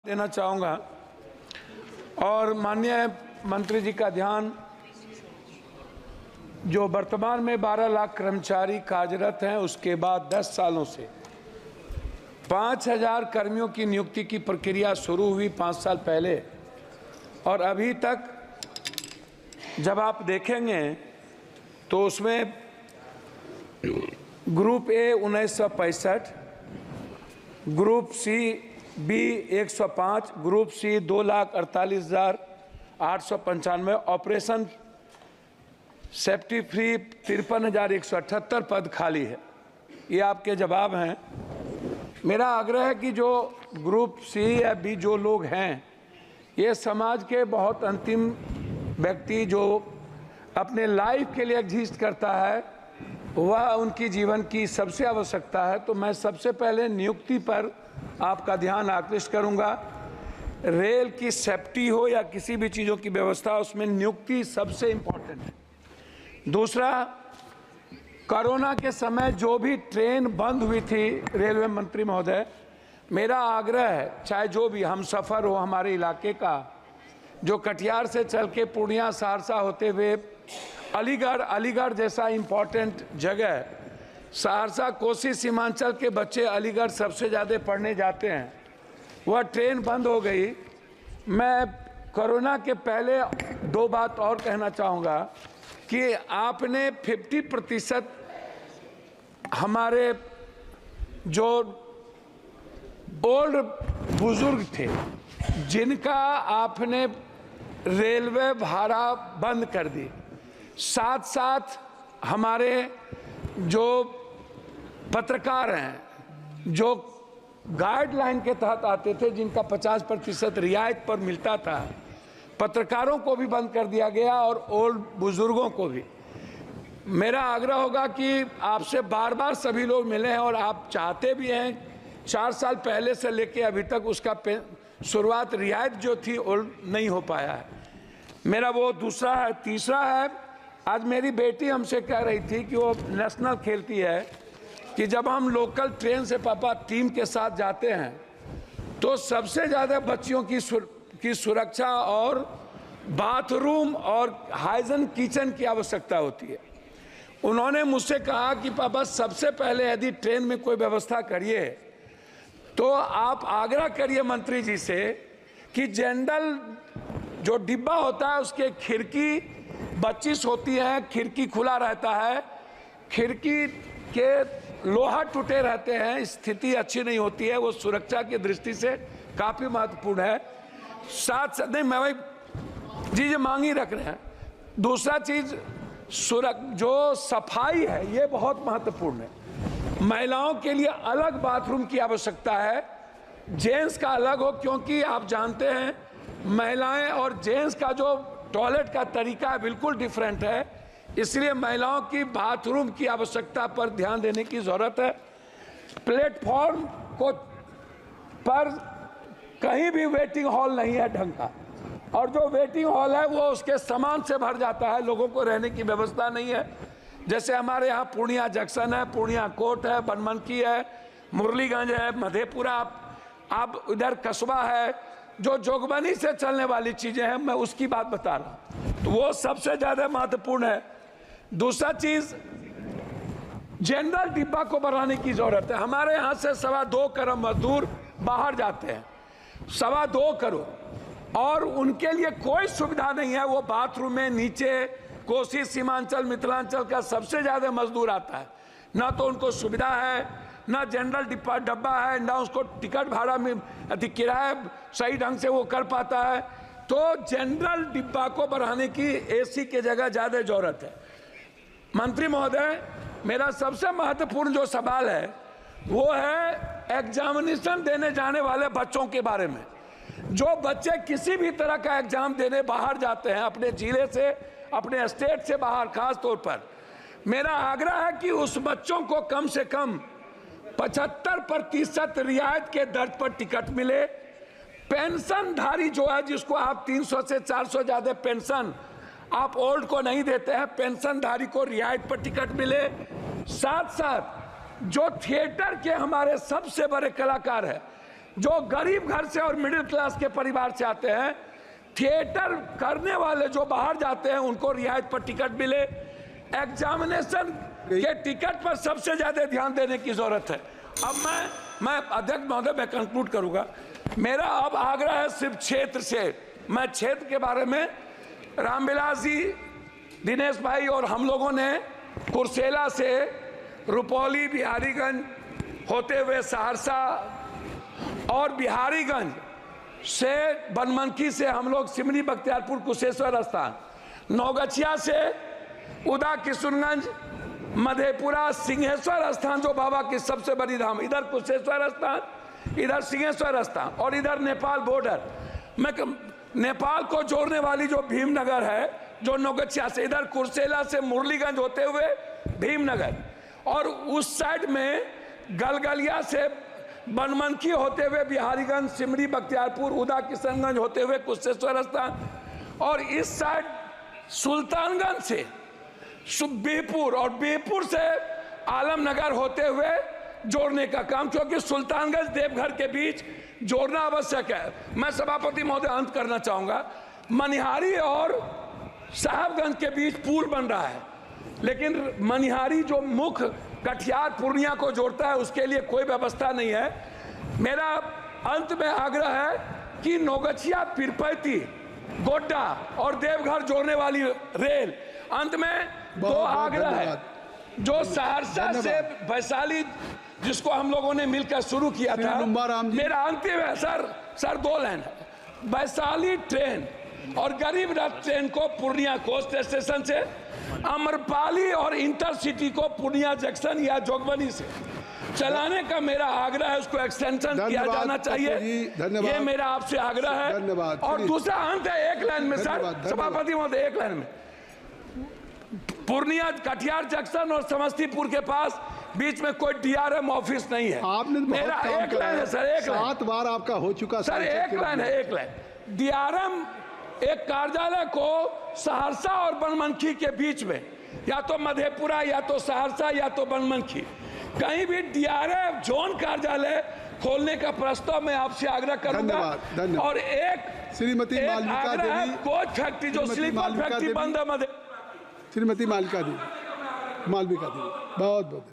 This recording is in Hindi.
देना चाहूँगा और माननीय मंत्री जी का ध्यान, जो वर्तमान में 12 लाख कर्मचारी कार्यरत हैं, उसके बाद 10 सालों से 5,000 कर्मियों की नियुक्ति की प्रक्रिया शुरू हुई 5 साल पहले, और अभी तक जब आप देखेंगे तो उसमें group A 1965, group C B 105, group C 2,48,895, operation safety free 53,178 पद खाली है। ये आपके जवाब हैं। मेरा आग्रह है कि जो ग्रुप सी या बी जो लोग हैं, ये समाज के बहुत अंतिम व्यक्ति जो अपने लाइफ के लिए एग्जिस्ट करता है, वह उनकी जीवन की सबसे आवश्यकता है। तो मैं सबसे पहले नियुक्ति पर आपका ध्यान आकृष्ट करूंगा। रेल की सेफ्टी हो या किसी भी चीज़ों की व्यवस्था, उसमें नियुक्ति सबसे इम्पोर्टेंट है। दूसरा, कोरोना के समय जो भी ट्रेन बंद हुई थी, रेलवे मंत्री महोदय, मेरा आग्रह है, चाहे जो भी हम सफ़र हो हमारे इलाके का, जो कटिहार से चल के पूर्णिया सहरसा होते हुए अलीगढ़ जैसा इम्पोर्टेंट जगह, सहरसा कोसी सीमांचल के बच्चे अलीगढ़ सबसे ज़्यादा पढ़ने जाते हैं, वह ट्रेन बंद हो गई। मैं कोरोना के पहले 2 बात और कहना चाहूँगा कि आपने 50% हमारे जो ओल्ड बुजुर्ग थे, जिनका आपने रेलवे भाड़ा बंद कर दी, साथ साथ हमारे जो पत्रकार हैं, जो गाइडलाइन के तहत आते थे, जिनका 50% रियायत पर मिलता था, पत्रकारों को भी बंद कर दिया गया और ओल्ड बुजुर्गों को भी। मेरा आग्रह होगा कि आपसे बार बार सभी लोग मिले हैं और आप चाहते भी हैं, 4 साल पहले से लेके अभी तक उसका शुरुआत रियायत जो थी ओल्ड नहीं हो पाया है। मेरा वो दूसरा है। तीसरा है, आज मेरी बेटी हमसे कह रही थी कि वो नेशनल खेलती है, कि जब हम लोकल ट्रेन से पापा टीम के साथ जाते हैं तो सबसे ज़्यादा बच्चियों की सुरक्षा और बाथरूम और हाइजीन किचन की आवश्यकता होती है। उन्होंने मुझसे कहा कि पापा सबसे पहले यदि ट्रेन में कोई व्यवस्था करिए तो आप आग्रह करिए मंत्री जी से कि जनरल जो डिब्बा होता है उसके खिड़की 25 होती है, खिड़की खुला रहता है, खिड़की के लोहा टूटे रहते हैं, स्थिति अच्छी नहीं होती है, वो सुरक्षा की दृष्टि से काफ़ी महत्वपूर्ण है। साथ नहीं, मैं भाई जी मांग ही रख रहे हैं। दूसरा चीज़ जो सफाई है, ये बहुत महत्वपूर्ण है। महिलाओं के लिए अलग बाथरूम की आवश्यकता है, जेंट्स का अलग हो, क्योंकि आप जानते हैं महिलाएं और जेंट्स का जो टॉयलेट का तरीका है बिल्कुल डिफरेंट है, इसलिए महिलाओं की बाथरूम की आवश्यकता पर ध्यान देने की ज़रूरत है। प्लेटफॉर्म को पर कहीं भी वेटिंग हॉल नहीं है ढंग का, और जो वेटिंग हॉल है वो उसके सामान से भर जाता है, लोगों को रहने की व्यवस्था नहीं है। जैसे हमारे यहाँ पूर्णिया जंक्शन है, पूर्णिया कोर्ट है, बनमनकी है, मुरलीगंज है, मधेपुरा, आप इधर कस्बा है, जो जोगबनी से चलने वाली चीज़ें हैं, मैं उसकी बात बता रहा हूँ, तो वो सबसे ज़्यादा महत्वपूर्ण है। दूसरा चीज़, जनरल डिब्बा को बढ़ाने की ज़रूरत है। हमारे यहाँ से 2.25 करोड़ मजदूर बाहर जाते हैं, 2.25 करोड़, और उनके लिए कोई सुविधा नहीं है। वो बाथरूम में नीचे कोसी सीमांचल मिथिलांचल का सबसे ज़्यादा मजदूर आता है, ना तो उनको सुविधा है, ना जनरल डब्बा है, ना उसको टिकट भाड़ा में किराया सही ढंग से वो कर पाता है। तो जनरल डिब्बा को बढ़ाने की एसी के जगह ज़्यादा ज़रूरत है। मंत्री महोदय, मेरा सबसे महत्वपूर्ण जो सवाल है वो है एग्जामिनेशन देने जाने वाले बच्चों के बारे में। जो बच्चे किसी भी तरह का एग्जाम देने बाहर जाते हैं, अपने जिले से, अपने स्टेट से बाहर, खास तौर पर मेरा आग्रह है कि उस बच्चों को कम से कम 75% रियायत के दर पर टिकट मिले। पेंशनधारी जो है, जिसको आप 300 से 400 ज़्यादा पेंशन आप ओल्ड को नहीं देते हैं, पेंशनधारी को रियायत पर टिकट मिले। साथ साथ जो थिएटर के हमारे सबसे बड़े कलाकार हैं, जो गरीब घर से और मिडिल क्लास के परिवार से आते हैं, थिएटर करने वाले जो बाहर जाते हैं उनको रियायत पर टिकट मिले। एग्जामिनेशन के टिकट पर सबसे ज्यादा ध्यान देने की जरूरत है। अब मैं अध्यक्ष महोदय, मैं कंक्लूड करूंगा। मेरा अब आग्रह है सिर्फ क्षेत्र से, मैं क्षेत्र के बारे में रामविलास जी, दिनेश भाई और हम लोगों ने कुर्सेला से रुपौली, बिहारीगंज होते हुए सहरसा और बिहारीगंज से बनमनखी से हम लोग सिमरी, बख्तियारपुर, कुशेश्वर स्थान, नौगछिया से उदा, किशुनगंज, मधेपुरा, सिंहेश्वर स्थान जो बाबा की सबसे बड़ी धाम, इधर कुशेश्वर स्थान, इधर सिंहेश्वर स्थान और इधर नेपाल बॉर्डर। मैं नेपाल को जोड़ने वाली जो भीमनगर है, जो नौगछिया से, इधर कुर्सेला से मुरलीगंज होते हुए भीमनगर, और उस साइड में गलगलिया से बनमनखी होते हुए बिहारीगंज, सिमरी, बख्तियारपुर, उदा, किशनगंज होते हुए कुशेश्वर स्थान, और इस साइड सुल्तानगंज से बिहपुर और बिहपुर से आलमनगर होते हुए जोड़ने का काम, क्योंकि सुल्तानगंज देवघर के बीच जोड़ना आवश्यक है। मैं सभापति महोदय अंत करना चाहूंगा। मनिहारी और साहबगंज के बीच पुल बन रहा है, लेकिन मनिहारी जो मुख्य कटिहार पूर्णिया को जोड़ता है उसके लिए कोई व्यवस्था नहीं है। मेरा अंत में आग्रह है कि नौगछिया, पीरपैती, गोड्डा और देवघर जोड़ने वाली रेल, अंत में दो आग्रह है। जो सहरसा से वैशाली, जिसको हम लोगों ने मिलकर शुरू किया था, मेरा अंतिम है सर 2 लाइन है। वैशाली ट्रेन और गरीब रथ ट्रेन को पूर्णिया कोस्ट स्टेशन से, अमरपाली और इंटरसिटी को पूर्णिया जंक्शन या जोगबनी से चलाने का मेरा आग्रह है। उसको एक्सटेंशन किया जाना चाहिए, ये मेरा आपसे आग्रह है। और दूसरा अंत है 1 लाइन में सर, सभापति महोदय 1 लाइन में, पूर्णिया कटिहार जंक्शन और समस्तीपुर के पास बीच में कोई डीआरएम ऑफिस नहीं है। आपने मेरा 1 लाइन है सर, 1 लाइन, 7 बार आपका हो चुका सर, 1 लाइन है, 1 लाइन। डीआरएम एक कार्यालय को सहरसा और बनमनखी के बीच में, या तो मधेपुरा, या तो सहरसा, या तो बनमनखी, कहीं भी डीआरएम जोन कार्यालय खोलने का प्रस्ताव मैं आपसे आग्रह करूंगा। और एक श्रीमती मालविका देवी, कोच फैक्ट्री जो स्लीपर फैक्ट्री बंद है, श्रीमती मालविका देवी, बहुत बहुत